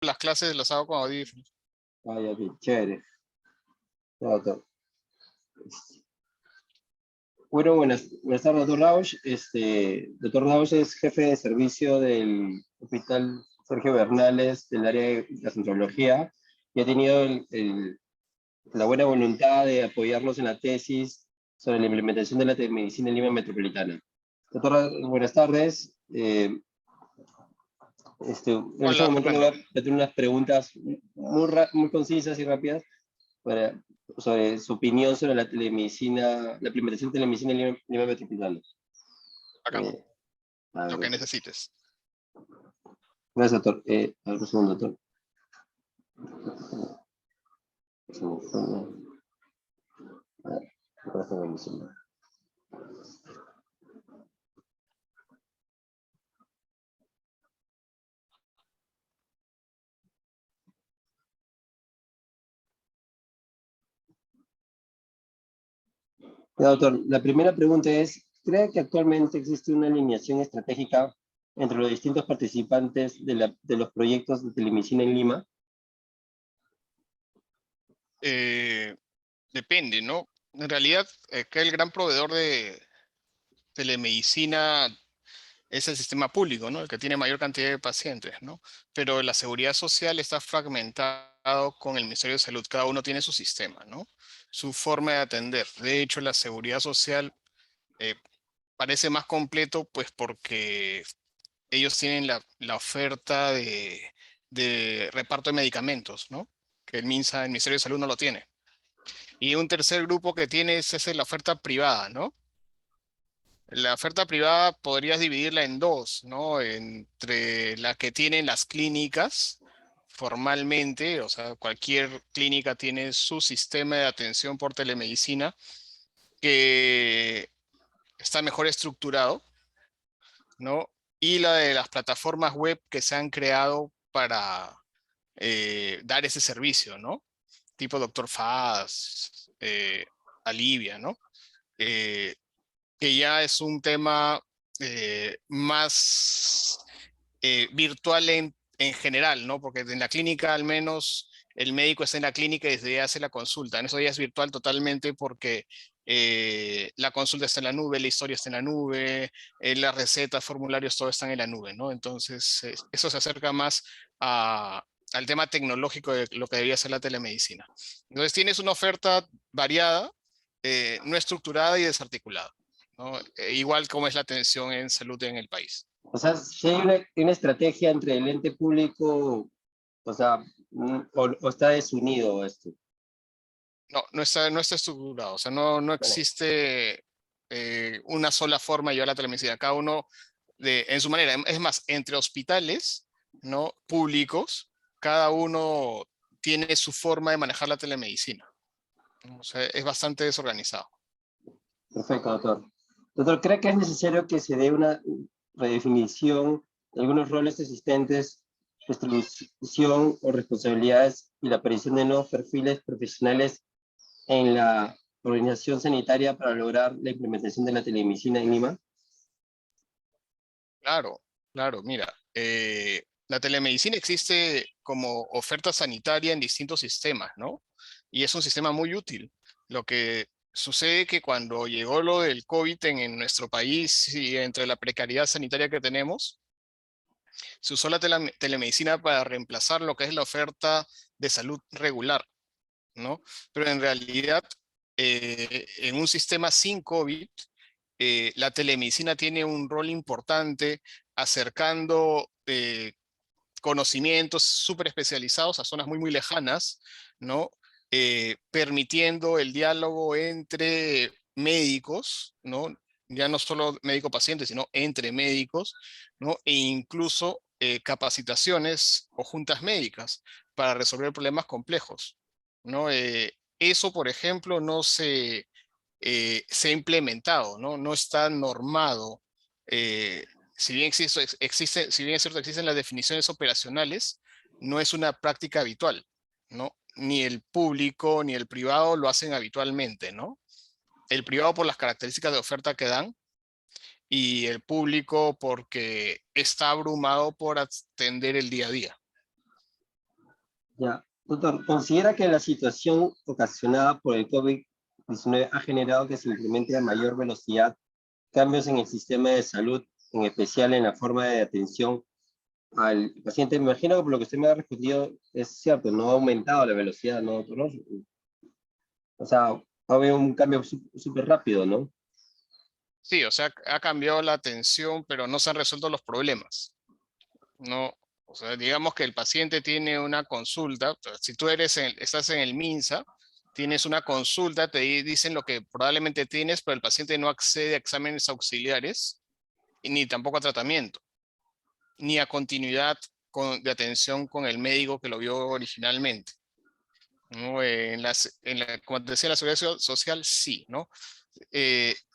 las clases las hago con audífonos. Ah, ya, bien, chévere. Ya, doctor. Bueno, buenas tardes, doctor Rausch. Doctor Rausch es jefe de servicio del Hospital Sergio Bernales del área de gastroenterología y ha tenido la buena voluntad de apoyarnos en la tesis sobre la implementación de la telemedicina en Lima Metropolitana. Doctora, buenas tardes. En este Hola, momento le voy Fernando. a meter unas preguntas muy concisas y rápidas sobre su opinión sobre la telemedicina, la implementación de telemedicina en Lima Metropolitana. Bacán. Eh, a Lo que ver, necesites. gracias, doctor. A ver, un segundo, doctor. A ver, gracias, doctor. Ya, doctor, la primera pregunta es, ¿cree que actualmente existe una alineación estratégica entre los distintos participantes de los proyectos de telemedicina en Lima? Depende, ¿no? En realidad, que el gran proveedor de telemedicina es el sistema público, ¿no? El que tiene mayor cantidad de pacientes, ¿no? Pero la seguridad social está fragmentado con el Ministerio de Salud. Cada uno tiene su sistema, ¿no? Su forma de atender. De hecho, la seguridad social eh, parece más completo, pues porque ellos tienen la oferta de reparto de medicamentos, ¿no? Que el MINSA, el Ministerio de Salud, no lo tiene. Y un tercer grupo que tiene es la oferta privada, ¿no? La oferta privada podrías dividirla en dos, ¿no? Entre la que tienen las clínicas formalmente, o sea, cualquier clínica tiene su sistema de atención por telemedicina que está mejor estructurado, ¿no? Y la de las plataformas web que se han creado para dar ese servicio, ¿no? Tipo Doctor Faz, Alivia, ¿no? Eh, que ya es un tema más virtual en general, ¿no? Porque en la clínica al menos el médico está en la clínica y desde ahí hace la consulta. En eso ya es virtual totalmente porque la consulta está en la nube, la historia está en la nube, las recetas, formularios, todo están en la nube, ¿no? Entonces, eso se acerca más al tema tecnológico de lo que debería ser la telemedicina. Entonces, tienes una oferta variada, no estructurada y desarticulada, ¿no? Igual como es la atención en salud en el país. O sea, si hay una estrategia entre el ente público, o sea, o está desunido esto. No, no está estructurado, o sea, no Bueno, existe una sola forma de llevar la telemedicina, cada uno en su manera. Es más, entre hospitales, ¿no? Públicos, cada uno tiene su forma de manejar la telemedicina, ¿no? O sea, es bastante desorganizado. perfecto, doctor. Doctor, ¿cree que es necesario que se dé una redefinición de algunos roles existentes, distribución o responsabilidades y la aparición de nuevos perfiles profesionales en la organización sanitaria para lograr la implementación de la telemedicina en Lima? Claro, claro, mira, la telemedicina existe como oferta sanitaria en distintos sistemas, ¿no? Y es un sistema muy útil. Lo que sucede que cuando llegó lo del COVID en nuestro país y entre la precariedad sanitaria que tenemos, se usó la telemedicina para reemplazar lo que es la oferta de salud regular, ¿no? Pero en realidad, en un sistema sin COVID, la telemedicina tiene un rol importante acercando conocimientos súper especializados a zonas muy, muy lejanas, ¿no? Permitiendo el diálogo entre médicos, ¿no? Ya no solo médico-paciente, sino entre médicos, ¿no? E incluso capacitaciones o juntas médicas para resolver problemas complejos, ¿no? Eso, por ejemplo, no se ha implementado, ¿no? No está normado. Si bien si bien es cierto, existen las definiciones operacionales, no es una práctica habitual, ¿no? Ni el público ni el privado lo hacen habitualmente, ¿no? El privado por las características de oferta que dan y el público porque está abrumado por atender el día a día. Ya. Doctor, ¿considera que la situación ocasionada por el COVID-19 ha generado que se implemente a mayor velocidad cambios en el sistema de salud, en especial en la forma de atención al paciente? Me imagino que por lo que usted me ha respondido es cierto, no ha aumentado la velocidad, ¿no, doctor? O sea, va a haber un cambio súper rápido, ¿no? Sí, o sea, ha cambiado la atención, pero no se han resuelto los problemas. No, o sea, digamos que el paciente tiene una consulta, si tú estás en el MINSA, tienes una consulta, dicen lo que probablemente tienes, pero el paciente no accede a exámenes auxiliares y ni tampoco a tratamiento, ni a continuidad de atención con el médico que lo vio originalmente, ¿no? Como te decía, la seguridad social, sí, ¿no?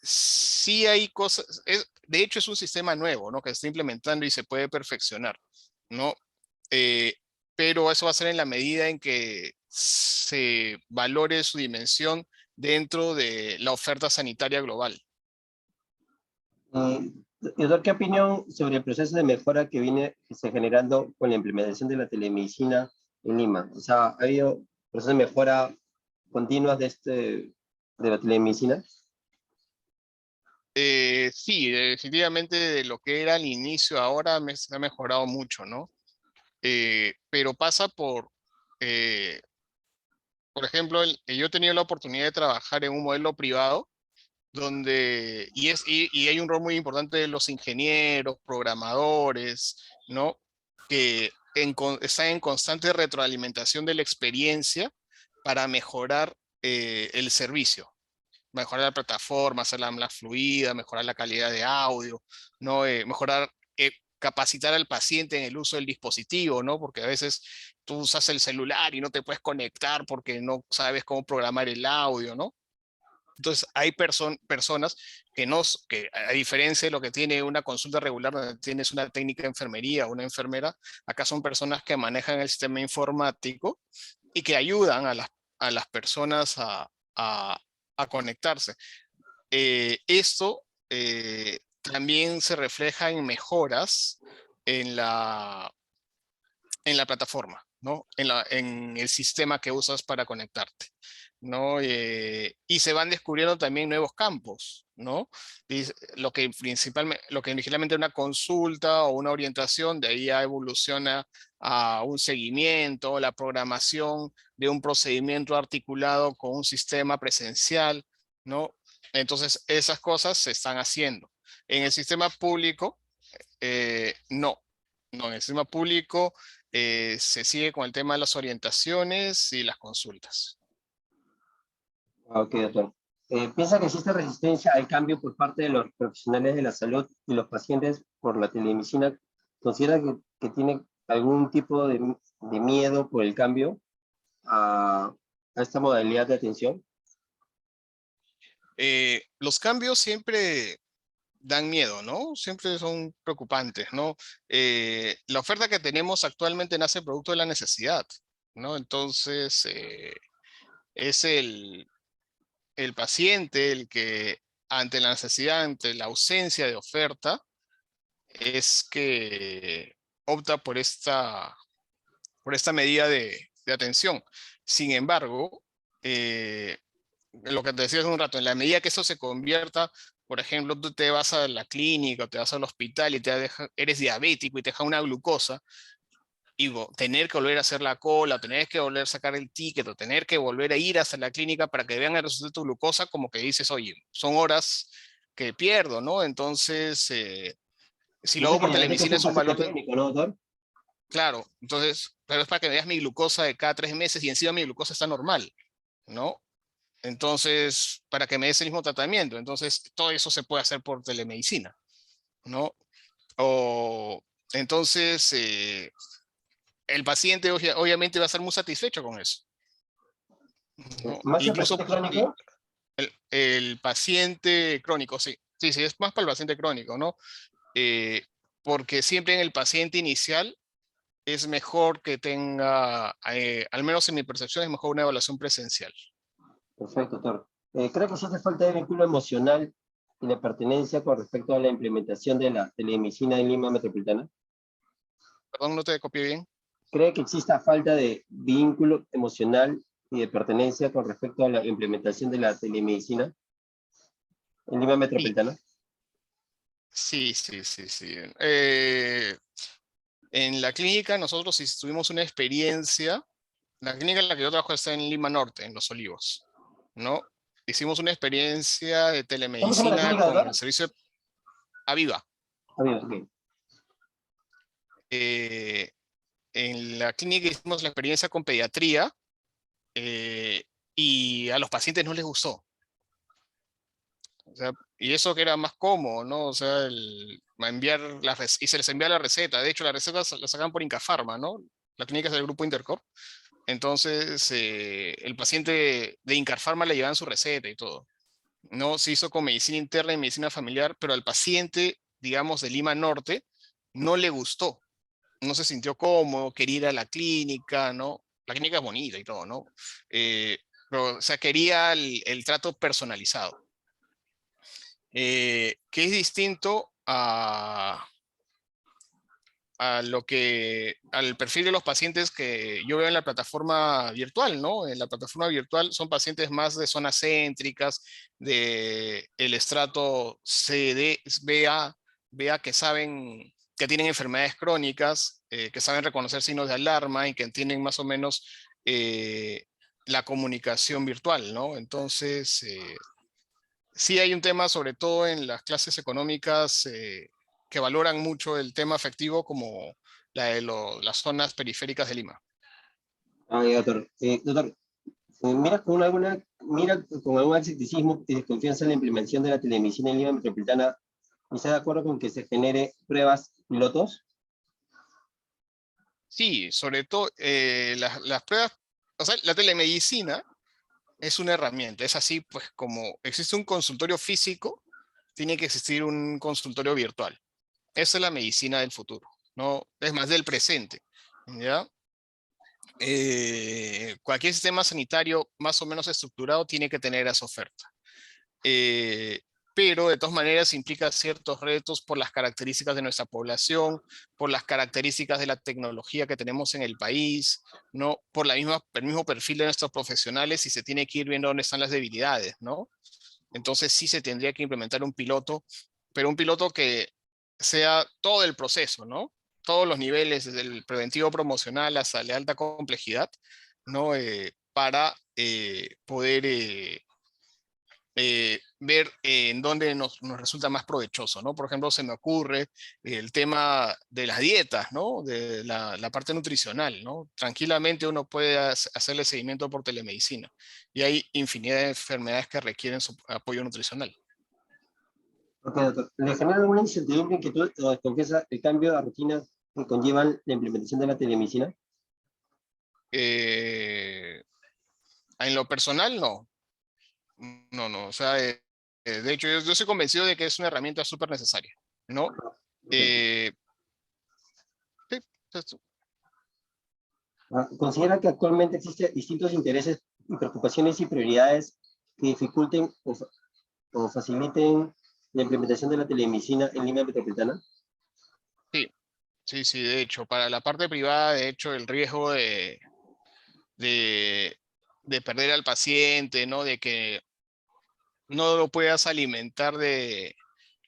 Sí hay cosas, de hecho es un sistema nuevo, ¿no? Que se está implementando y se puede perfeccionar, ¿no? Eh, pero eso va a ser en la medida en que se valore su dimensión dentro de la oferta sanitaria global. Doctor, ¿qué opinión sobre el proceso de mejora que viene se generando con la implementación de la telemedicina en Lima? O sea, ¿ha habido procesos de mejora continuas de la telemedicina? Sí, definitivamente de lo que era al inicio ahora se ha mejorado mucho, ¿no? Pero pasa por ejemplo, yo he tenido la oportunidad de trabajar en un modelo privado y hay un rol muy importante de los ingenieros, programadores, ¿no? Que están en constante retroalimentación de la experiencia para mejorar el servicio, mejorar la plataforma, hacerla más fluida, mejorar la calidad de audio, ¿no? Mejorar, capacitar al paciente en el uso del dispositivo, ¿no? Porque a veces tú usas el celular y no te puedes conectar porque no sabes cómo programar el audio, ¿no? Entonces, hay personas que a diferencia de lo que tiene una consulta regular, donde tienes una técnica de enfermería o una enfermera, acá son personas que manejan el sistema informático y que ayudan a las personas a, a conectarse. Esto también se refleja en mejoras en en la plataforma, ¿no? En el sistema que usas para conectarte, ¿no? Y se van descubriendo también nuevos campos, ¿no? Lo que originalmente era una consulta o una orientación, de ahí ya evoluciona a un seguimiento, la programación de un procedimiento articulado con un sistema presencial, ¿no? Entonces, esas cosas se están haciendo. En el sistema público, no. No, en el sistema público se sigue con el tema de las orientaciones y las consultas. Ok, doctor. ¿Piensa que existe resistencia al cambio por parte de los profesionales de la salud y los pacientes por la telemedicina? ¿Considera que tiene algún tipo de miedo por el cambio a esta modalidad de atención? Los cambios siempre dan miedo, ¿no? Siempre son preocupantes, ¿no? La oferta que tenemos actualmente nace producto de la necesidad, ¿no? Entonces, es el paciente el que ante la necesidad, ante la ausencia de oferta, es que opta por esta medida de atención. Sin embargo, lo que te decía hace un rato, en la medida que eso se convierta, por ejemplo, tú te vas a la clínica, te vas al hospital y eres diabético y te deja una glucosa, y tener que volver a hacer la cola, tener que volver a sacar el ticket, o tener que volver a ir hasta la clínica para que vean el resultado de tu glucosa, como que dices, oye, son horas que pierdo, ¿no? Entonces, si lo Dice hago que por diabetes es telemedicina un es un paciente valor crónico, ¿no, doctor? claro, entonces, pero es para que veas mi glucosa de cada 3 meses y encima mi glucosa está normal, ¿no? Entonces, para que me des el mismo tratamiento. Entonces, todo eso se puede hacer por telemedicina, ¿no? O entonces, el paciente obviamente va a estar muy satisfecho con eso, ¿no? Más el Incluso paciente crónico. el paciente crónico, sí. Sí, sí, es más para el paciente crónico, ¿no? Eh, Porque siempre en el paciente inicial es mejor que tenga, al menos en mi percepción, es mejor una evaluación presencial. Perfecto, doctor. Creo que sí hace falta de vínculo emocional y de pertenencia con respecto a la implementación de la telemedicina en Lima Metropolitana. Perdón, no te copié bien. ¿Cree que exista falta de vínculo emocional y de pertenencia con respecto a la implementación de la telemedicina en Lima Sí, Metropolitana? sí, sí, sí, sí. En la clínica nosotros sí tuvimos una experiencia. La clínica en la que yo trabajo está en Lima Norte, en Los Olivos, ¿no? Hicimos una experiencia de ¿Cómo se llama la telemedicina clínica, con el doctor? servicio de Aviva. Amigos, ok. Eh, en la clínica hicimos la experiencia con pediatría eh, y a los pacientes no les gustó. O sea, y eso que era más cómodo, ¿no? O sea, y se les envía la receta. De hecho, la receta la sacan por Incafarma, ¿no? La clínica es del grupo Intercorp. Entonces, el paciente de Incafarma le llevaban su receta y todo. No se hizo con medicina interna y medicina familiar, pero al paciente, digamos, de Lima Norte, no le gustó, no se sintió cómodo, quería ir a la clínica, ¿no? La clínica es bonita y todo, ¿no? Eh, pero, o sea, quería el trato personalizado, que es distinto a lo que, al perfil de los pacientes que yo veo en la plataforma virtual, ¿no? En la plataforma virtual son pacientes más de zonas céntricas, de el estrato CD, BA, BA que saben que tienen enfermedades crónicas, que saben reconocer signos de alarma y que entienden más o menos la comunicación virtual, ¿no? Entonces, sí hay un tema, sobre todo en las clases económicas, que valoran mucho el tema afectivo como las zonas periféricas de Lima. Ah, ya, doctor. Doctor, mira con algún escepticismo y desconfianza en la implementación de la telemedicina en Lima Metropolitana, ¿y está de acuerdo con que se genere pruebas pilotos? Sí, sobre todo las pruebas, o sea, la telemedicina es una herramienta, es así pues como existe un consultorio físico, tiene que existir un consultorio virtual. Esa es la medicina del futuro, ¿no? Es más del presente, ¿ya? Cualquier sistema sanitario más o menos estructurado tiene que tener esa oferta. Eh, pero de todas maneras implica ciertos retos por las características de nuestra población, por las características de la tecnología que tenemos en el país, ¿no? Por el mismo perfil de nuestros profesionales y se tiene que ir viendo dónde están las debilidades, ¿no? Entonces sí se tendría que implementar un piloto, pero un piloto que sea todo el proceso, ¿no? Todos los niveles, desde el preventivo promocional hasta la alta complejidad, ¿no? Para poder ver en dónde nos resulta más provechoso, ¿no? Por ejemplo, se me ocurre el tema de las dietas, ¿no? De la parte nutricional, ¿no? Tranquilamente uno puede hacerle seguimiento por telemedicina y hay infinidad de enfermedades que requieren su apoyo nutricional. Ok, doctor. ¿Le genera alguna incertidumbre, inquietud o desconfianza el cambio de rutinas que conllevan la implementación de la telemedicina? Eh, en lo personal, no. No, no. O sea, de hecho, yo estoy convencido de que es una herramienta súper necesaria, ¿no? Ok. Eh, sí, ¿Considera que actualmente existen distintos intereses y preocupaciones y prioridades que dificulten o faciliten la implementación de la telemedicina en Lima Metropolitana? sí, sí, sí, de hecho, para la parte privada, de hecho, el riesgo de, de perder al paciente, ¿no? De que no lo puedas alimentar de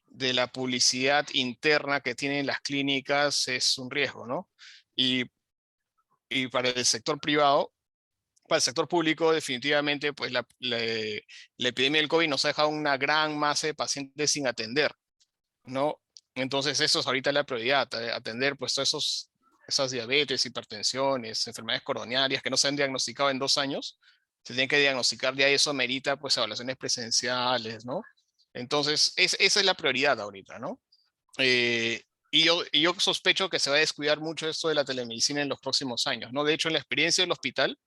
la publicidad interna que tienen las clínicas es un riesgo, ¿no? Y, y para el sector privado, para el sector público, definitivamente, pues la epidemia del COVID nos ha dejado una gran masa de pacientes sin atender, ¿no? Entonces, eso es ahorita la prioridad, atender pues todos esas diabetes, hipertensiones, enfermedades coronarias que no se han diagnosticado en 2 años, se tienen que diagnosticar ya, y eso merita pues evaluaciones presenciales, ¿no? Entonces, esa es la prioridad ahorita, ¿no? Eh, y yo sospecho que se va a descuidar mucho esto de la telemedicina en los próximos años, ¿no? De hecho, en la experiencia del hospital,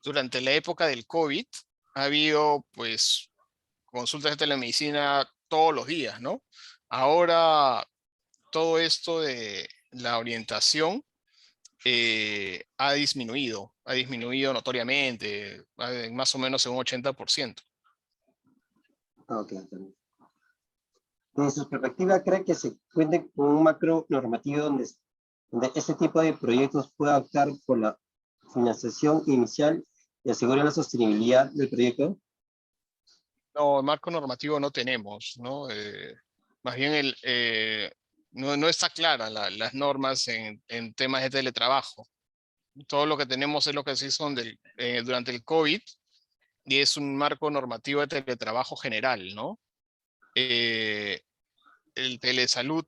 durante la época del COVID, ha habido pues consultas de telemedicina todos los días, ¿no? Ahora todo esto de la orientación ha disminuido notoriamente, más o menos en un 80%. Ah, ok, entonces. Desde su perspectiva, ¿cree que se cuente con un macro normativo donde donde este tipo de proyectos pueda optar por la financiación inicial y asegurar la sostenibilidad del proyecto? No, marco normativo no tenemos, ¿no? Más bien no está clara las normas en temas de teletrabajo. Todo lo que tenemos es lo que se hizo durante el COVID y es un marco normativo de teletrabajo general, ¿no? Eh, el telesalud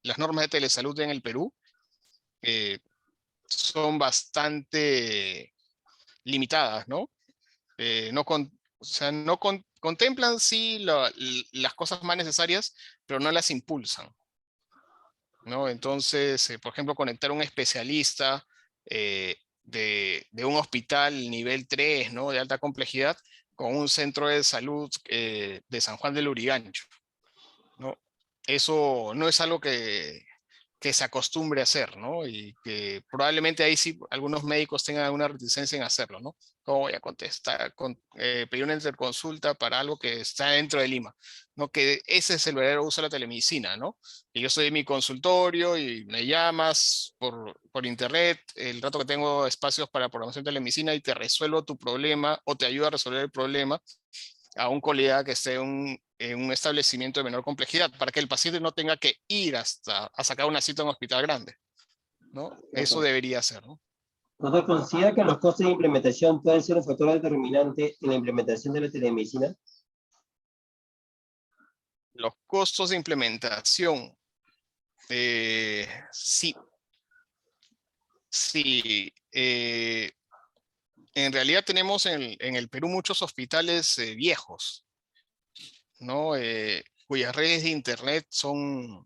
las normas de telesalud en el Perú eh, son bastante limitadas, ¿no? O sea, contemplan sí las cosas más necesarias, pero no las impulsan, ¿no? Entonces, por ejemplo, conectar un especialista de un hospital nivel 3, ¿no? De alta complejidad, con un centro de salud de San Juan del Lurigancho, ¿no? Eso no es algo que se acostumbre a hacer, ¿no? Y que probablemente ahí sí algunos médicos tengan alguna reticencia en hacerlo, ¿no? ¿Cómo voy a contestar, pedir una interconsulta para algo que está dentro de Lima? ¿No? Que ese es el verdadero uso de la telemedicina, ¿no? Que yo estoy en mi consultorio y me llamas por internet, el rato que tengo espacios para programación de telemedicina y te resuelvo tu problema o te ayudo a resolver el problema a un colega que esté en un establecimiento de menor complejidad, para que el paciente no tenga que ir hasta a sacar una cita en un hospital grande, ¿no? Eso debería ser, ¿no? ¿Doctor, considera que los costos de implementación pueden ser un factor determinante en la implementación de la telemedicina? Los costos de implementación, sí, sí. En realidad tenemos en el Perú muchos hospitales viejos, ¿no? Cuyas redes de internet son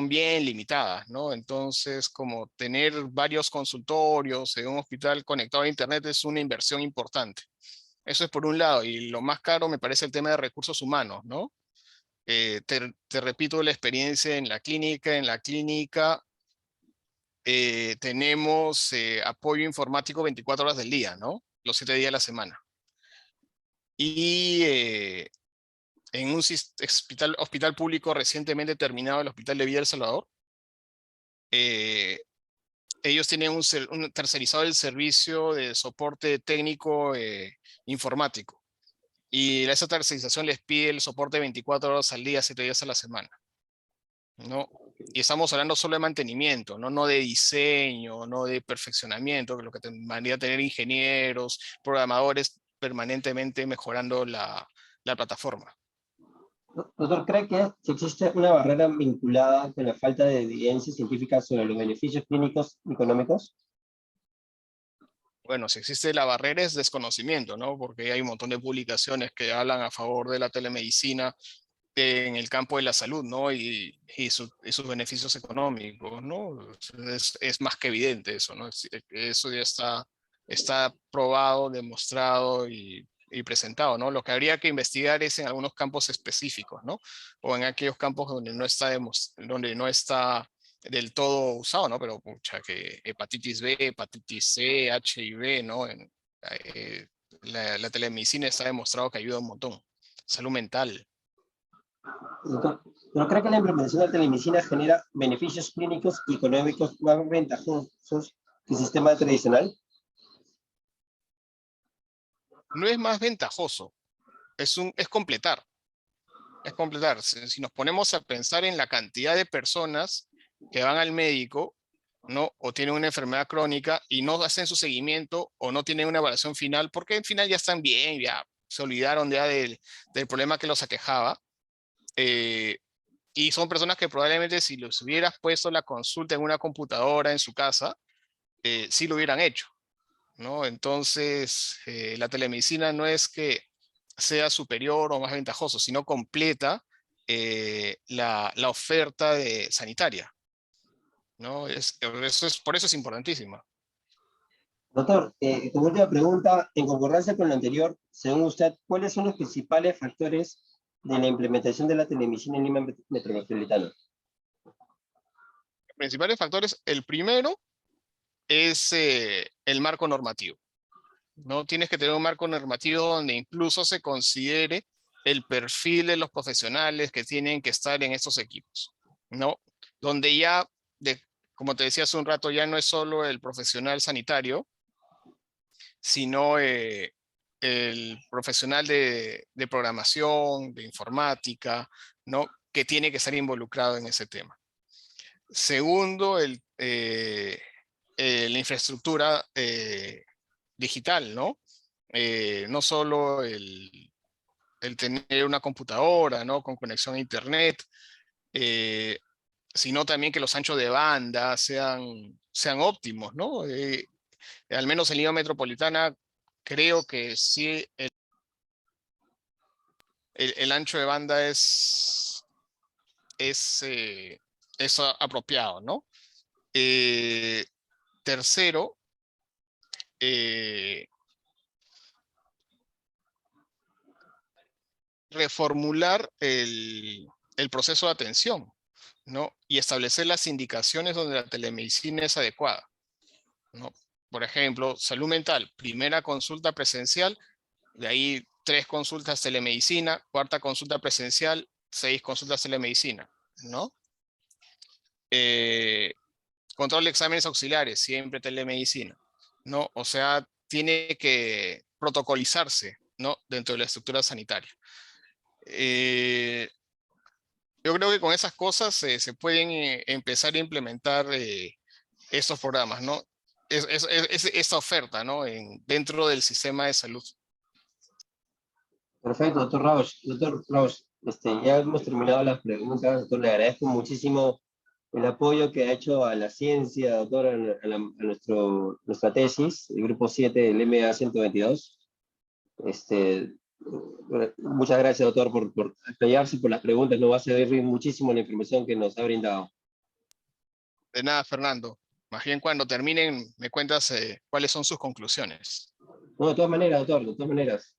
bien limitadas, ¿no? Entonces, como tener varios consultorios en un hospital conectado a internet es una inversión importante. Eso es por un lado, y lo más caro me parece el tema de recursos humanos, ¿no? Te repito la experiencia en la clínica. En la clínica tenemos apoyo informático 24 horas del día, ¿no? Los 7 días de la semana. Y en un hospital público recientemente terminado, el Hospital de Villa El Salvador, ellos tienen un tercerizado el servicio de soporte técnico informático. Y esa tercerización les pide el soporte 24 horas al día, 7 días a la semana, ¿no? Y estamos hablando solo de mantenimiento, ¿no? No de diseño, no de perfeccionamiento, que lo que tendría tener ingenieros, programadores permanentemente mejorando la plataforma. Doctor, ¿cree que si existe una barrera vinculada con la falta de evidencia científica sobre los beneficios clínicos y económicos? Bueno, si existe la barrera es desconocimiento, ¿no? Porque hay un montón de publicaciones que hablan a favor de la telemedicina en el campo de la salud, ¿no? Y sus beneficios económicos, ¿no? Es más que evidente eso, ¿no? Eso ya está probado, demostrado y presentado, ¿no? Lo que habría que investigar es en algunos campos específicos, ¿no? O en aquellos campos donde no está del todo usado, ¿no? Pero, pucha, que hepatitis B, hepatitis C, HIV, ¿no? Eh, la telemedicina está demostrado que ayuda un montón. Salud mental. Doctor, ¿no cree que la implementación de la telemedicina genera beneficios clínicos y económicos más ventajosos que el sistema tradicional? No es más ventajoso, es completar. Es completar. Si nos ponemos a pensar en la cantidad de personas que van al médico, ¿no? O tienen una enfermedad crónica y no hacen su seguimiento o no tienen una evaluación final, porque al final ya están bien, ya se olvidaron ya del problema que los aquejaba. eh, y son personas que probablemente si los hubieras puesto la consulta en una computadora en su casa, sí lo hubieran hecho, ¿no? Entonces, la telemedicina no es que sea superior o más ventajoso, sino completa la oferta sanitaria, ¿no? Por eso es importantísima. Doctor, como última pregunta, en concordancia con lo anterior, según usted, ¿cuáles son los principales factores de la implementación de la telemedicina en Lima metropolitana? Los principales factores, el primero es el marco normativo, ¿no? Tienes que tener un marco normativo donde incluso se considere el perfil de los profesionales que tienen que estar en estos equipos, ¿no? Donde ya como te decía hace un rato, ya no es solo el profesional sanitario, sino el profesional de programación, de informática, ¿no? Que tiene que estar involucrado en ese tema. Segundo, la infraestructura digital, ¿no? No solo el tener una computadora, ¿no? Con conexión a internet, sino también que los anchos de banda sean óptimos, ¿no? Al menos en Lima Metropolitana, creo que sí, el ancho de banda es, es apropiado, ¿no? Tercero, eh, reformular el proceso de atención, ¿no? Y establecer las indicaciones donde la telemedicina es adecuada, ¿no? Por ejemplo, salud mental, primera consulta presencial, de ahí 3 consultas telemedicina, cuarta consulta presencial, 6 consultas telemedicina, ¿no? Control de exámenes auxiliares, siempre telemedicina, ¿no? O sea, tiene que protocolizarse, ¿no? Dentro de la estructura sanitaria. Yo creo que con esas cosas se pueden empezar a implementar estos programas, ¿no? Esa oferta, ¿no? Dentro del sistema de salud. Perfecto, doctor Rausch. Doctor Rausch, ya hemos terminado las preguntas. Doctor, le agradezco muchísimo el apoyo que ha hecho a la ciencia, doctor, nuestra tesis, el grupo 7 del MA 122. Muchas gracias, doctor, por explayarse, por las preguntas. Nos va a servir muchísimo la información que nos ha brindado. De nada, Fernando. Más bien cuando terminen, me cuentas cuáles son sus conclusiones. No, de todas maneras, doctor, de todas maneras.